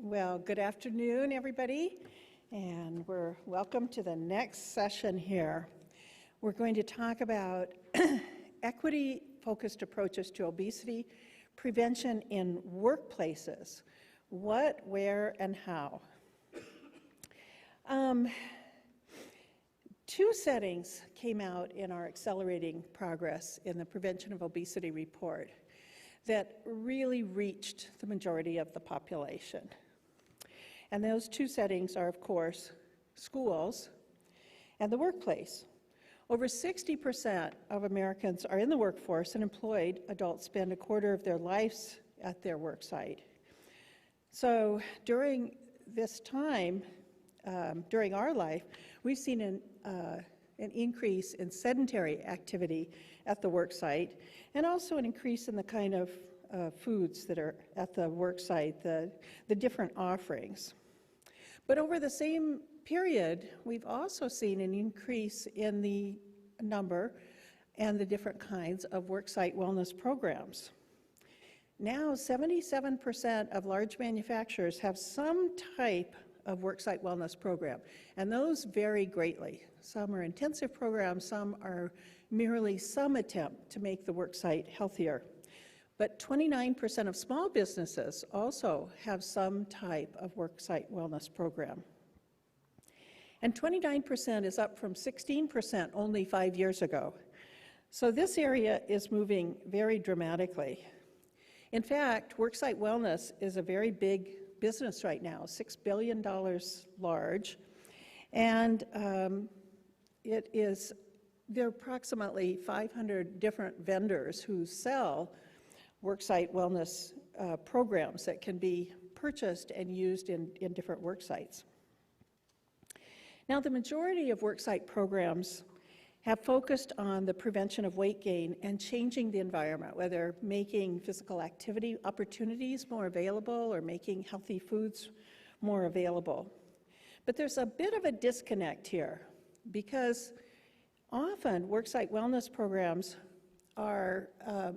Well, good afternoon, everybody, and we're welcome to the next session here. We're going to talk about equity-focused approaches to obesity prevention in workplaces. What, where, and how. Two settings came out in our Accelerating Progress in the Prevention of Obesity report that really reached the majority of the population. And those two settings are, of course, schools and the workplace. Over 60% of Americans are in the workforce, and employed adults spend a quarter of their lives at their worksite. So during this time, during our life, we've seen an increase in sedentary activity at the worksite, and also an increase in the kind of foods that are at the worksite, the different offerings. But over the same period, we've also seen an increase in the number and the different kinds of worksite wellness programs. Now, 77% of large manufacturers have some type of worksite wellness program, and those vary greatly. Some are intensive programs, some are merely some attempt to make the worksite healthier. But 29% of small businesses also have some type of worksite wellness program. And 29% is up from 16% only 5 years ago. So this area is moving very dramatically. In fact, worksite wellness is a very big business right now, $6 billion large. And there are approximately 500 different vendors who sell worksite wellness programs that can be purchased and used in different work sites. Now, the majority of worksite programs have focused on the prevention of weight gain and changing the environment, whether making physical activity opportunities more available or making healthy foods more available. But there's a bit of a disconnect here, because often worksite wellness programs are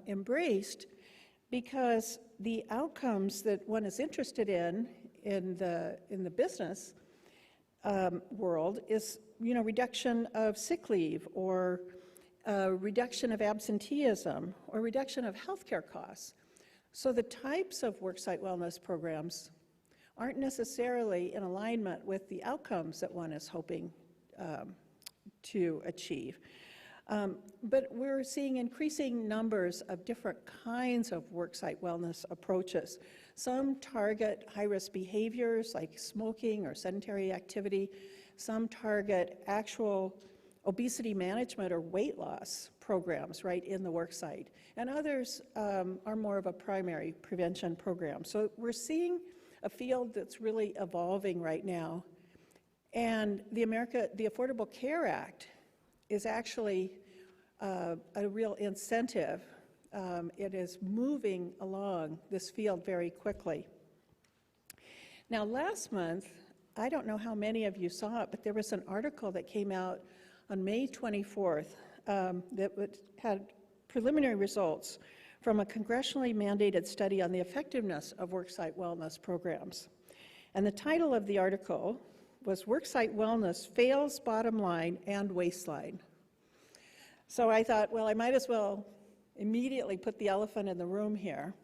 embraced because the outcomes that one is interested in the business world is, reduction of sick leave, or reduction of absenteeism, or reduction of healthcare costs. So the types of worksite wellness programs aren't necessarily in alignment with the outcomes that one is hoping to achieve. But we're seeing increasing numbers of different kinds of worksite wellness approaches. Some target high-risk behaviors like smoking or sedentary activity. Some target actual obesity management or weight loss programs right in the worksite. And others are more of a primary prevention program. So we're seeing a field that's really evolving right now. And the Affordable Care Act is actually a real incentive. It is moving along this field very quickly. Now, last month, I don't know how many of you saw it, but there was an article that came out on May 24th that had preliminary results from a congressionally mandated study on the effectiveness of worksite wellness programs. And the title of the article was "Worksite Wellness Fails Bottom Line and Waistline." So I thought, well, I might as well immediately put the elephant in the room here.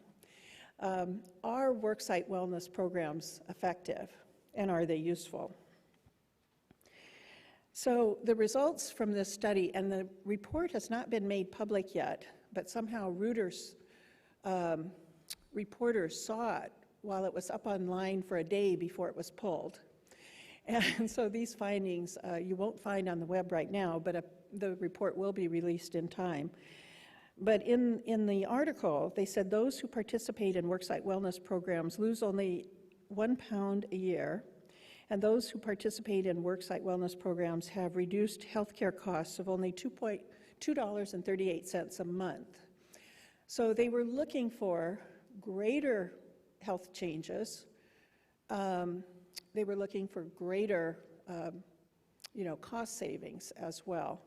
Are worksite wellness programs effective, and are they useful? So the results from this study, and the report has not been made public yet, but somehow Reuters reporters saw it while it was up online for a day before it was pulled. And so these findings you won't find on the web right now, but the report will be released in time. But in the article, they said those who participate in worksite wellness programs lose only 1 pound a year, and those who participate in worksite wellness programs have reduced healthcare costs of only $2.38 a month. So they were looking for greater health changes. They were looking for greater cost savings as well.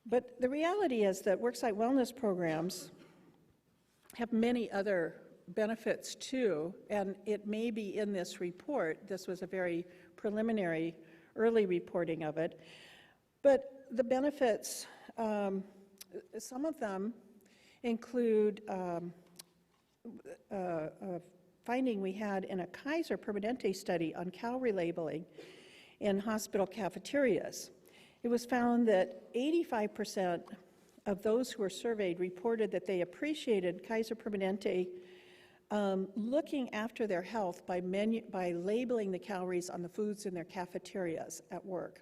But the reality is that worksite wellness programs have many other benefits too, and it may be in this report. This was a very preliminary, early reporting of it. But the benefits, some of them include a finding we had in a Kaiser Permanente study on calorie labeling in hospital cafeterias. It was found that 85% of those who were surveyed reported that they appreciated Kaiser Permanente looking after their health by labeling the calories on the foods in their cafeterias at work.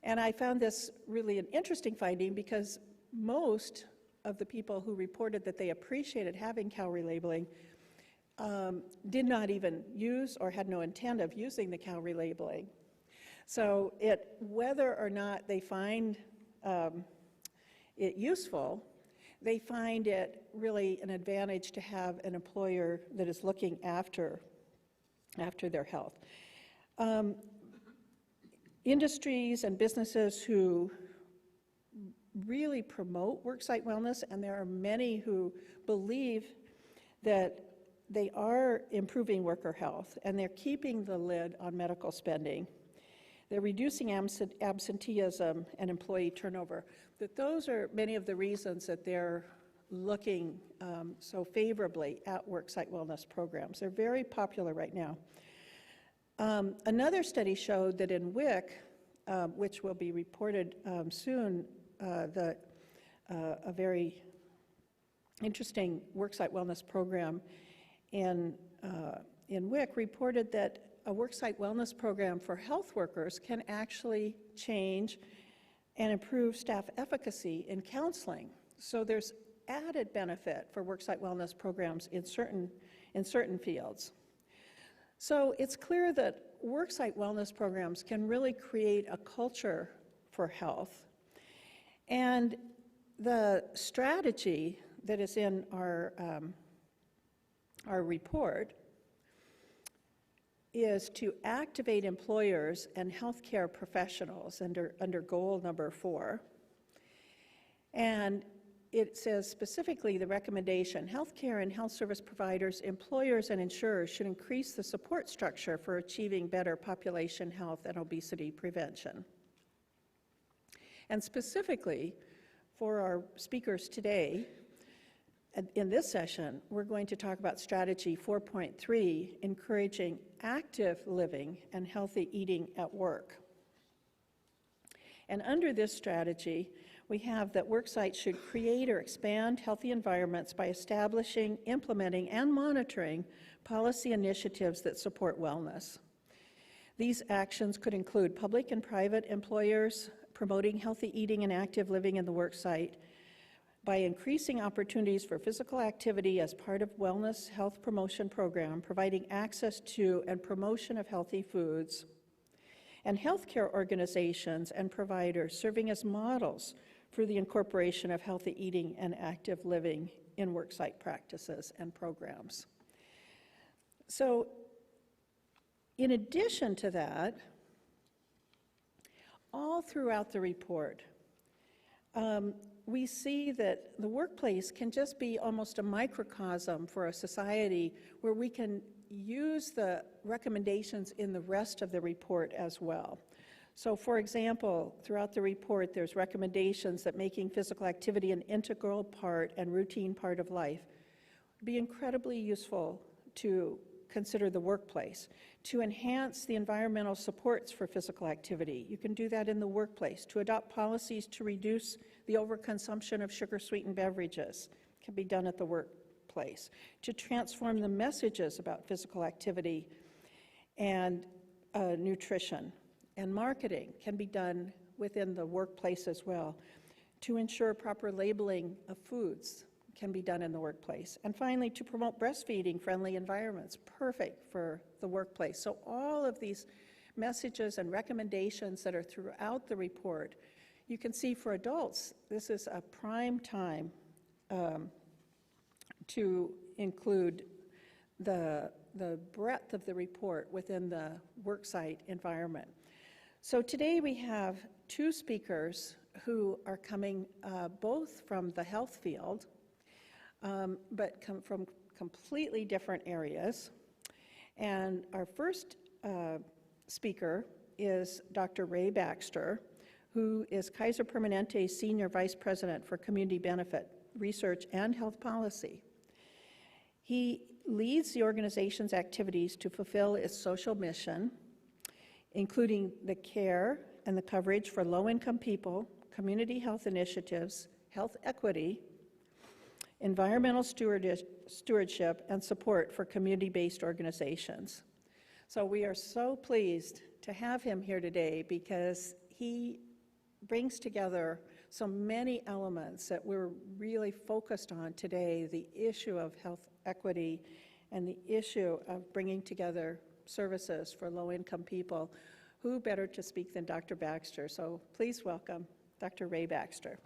And I found this really an interesting finding because most of the people who reported that they appreciated having calorie labeling did not even use or had no intent of using the calorie labeling. So whether or not they find it useful, they find it really an advantage to have an employer that is looking after their health. Industries and businesses who really promote worksite wellness, and there are many who believe that they are improving worker health and they're keeping the lid on medical spending. They're reducing absenteeism and employee turnover. That those are many of the reasons that they're looking so favorably at worksite wellness programs. They're very popular right now. Another study showed that in WIC, which will be reported soon, a very interesting worksite wellness program in WIC reported that a worksite wellness program for health workers can actually change and improve staff efficacy in counseling. So there's added benefit for worksite wellness programs in certain fields. So it's clear that worksite wellness programs can really create a culture for health. And the strategy that is in our report is to activate employers and healthcare professionals under goal number 4. And it says specifically the recommendation, healthcare and health service providers, employers, and insurers should increase the support structure for achieving better population health and obesity prevention. And specifically for our speakers today, in this session, we're going to talk about strategy 4.3, encouraging active living and healthy eating at work. And under this strategy, we have that worksites should create or expand healthy environments by establishing, implementing, and monitoring policy initiatives that support wellness. These actions could include public and private employers promoting healthy eating and active living in the worksite, by increasing opportunities for physical activity as part of wellness health promotion program, providing access to and promotion of healthy foods, and healthcare organizations and providers serving as models for the incorporation of healthy eating and active living in worksite practices and programs. So, in addition to that, all throughout the report, we see that the workplace can just be almost a microcosm for a society where we can use the recommendations in the rest of the report as well. So for example, throughout the report, there's recommendations that making physical activity an integral part and routine part of life would be incredibly useful to consider the workplace. To enhance the environmental supports for physical activity, you can do that in the workplace. To adopt policies to reduce the overconsumption of sugar-sweetened beverages can be done at the workplace. To transform the messages about physical activity and nutrition and marketing can be done within the workplace as well. To ensure proper labeling of foods can be done in the workplace. And finally, to promote breastfeeding-friendly environments, perfect for the workplace. So all of these messages and recommendations that are throughout the report, you can see for adults, this is a prime time to include the breadth of the report within the worksite environment. So today we have two speakers who are coming both from the health field, but come from completely different areas. And our first speaker is Dr. Ray Baxter, who is Kaiser Permanente's Senior Vice President for Community Benefit Research and Health Policy. He leads the organization's activities to fulfill its social mission, including the care and the coverage for low-income people, community health initiatives, health equity, environmental stewardship, and support for community-based organizations. So we are so pleased to have him here today because he brings together so many elements that we're really focused on today, the issue of health equity and the issue of bringing together services for low-income people. Who better to speak than Dr. Baxter? So please welcome Dr. Ray Baxter.